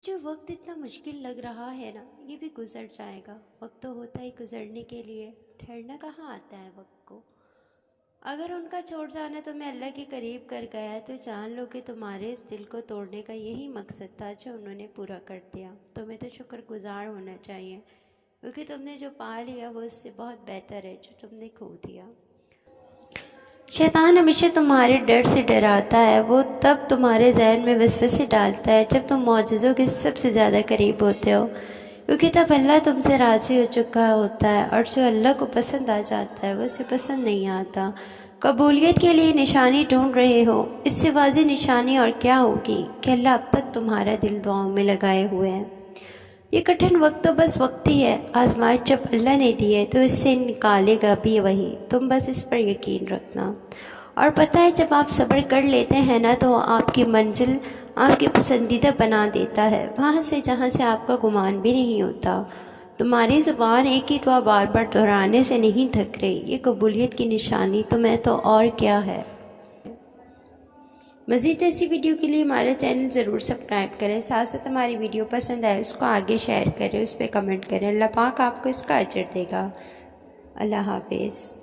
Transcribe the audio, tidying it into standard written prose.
جو وقت اتنا مشکل لگ رہا ہے نا، یہ بھی گزر جائے گا۔ وقت تو ہوتا ہی گزرنے کے لیے، ٹھہرنا کہاں آتا ہے وقت کو۔ اگر ان کا چھوڑ جانا تمہیں اللہ کے قریب کر گیا تو جان لو کہ تمہارے اس دل کو توڑنے کا یہی مقصد تھا جو انہوں نے پورا کر دیا۔ تمہیں تو شکر گزار ہونا چاہیے، کیونکہ تم نے جو پا لیا وہ اس سے بہت بہتر ہے جو تم نے کھو دیا۔ شیطان ہمیشہ تمہارے ڈر سے ڈراتا ہے، وہ تب تمہارے ذہن میں وسوسے ڈالتا ہے جب تم معجزوں کے سب سے زیادہ قریب ہوتے ہو، کیونکہ تب اللہ تم سے راضی ہو چکا ہوتا ہے، اور جو اللہ کو پسند آ جاتا ہے وہ اسے پسند نہیں آتا۔ قبولیت کے لیے نشانی ڈھونڈ رہے ہو، اس سے واضح نشانی اور کیا ہوگی کہ اللہ اب تک تمہارا دل دعاؤں میں لگائے ہوئے ہیں۔ یہ کٹھن وقت تو بس وقت ہی ہے، آزمائش جب اللہ نے دی ہے تو اس سے نکالے گا بھی وہی، تم بس اس پر یقین رکھنا۔ اور پتہ ہے جب آپ صبر کر لیتے ہیں نا تو آپ کی منزل آپ کی پسندیدہ بنا دیتا ہے، وہاں سے جہاں سے آپ کا گمان بھی نہیں ہوتا۔ تمہاری زبان ایک ہی دعا بار بار دہرانے سے نہیں تھک رہی، یہ قبولیت کی نشانی تمہیں تو اور کیا ہے۔ مزید ایسی ویڈیو کے لیے ہمارا چینل ضرور سبسکرائب کریں، ساتھ ساتھ ہماری ویڈیو پسند آئے اس کو آگے شیئر کریں، اس پہ کمنٹ کریں۔ اللہ پاک آپ کو اس کا اجر دے گا۔ اللہ حافظ۔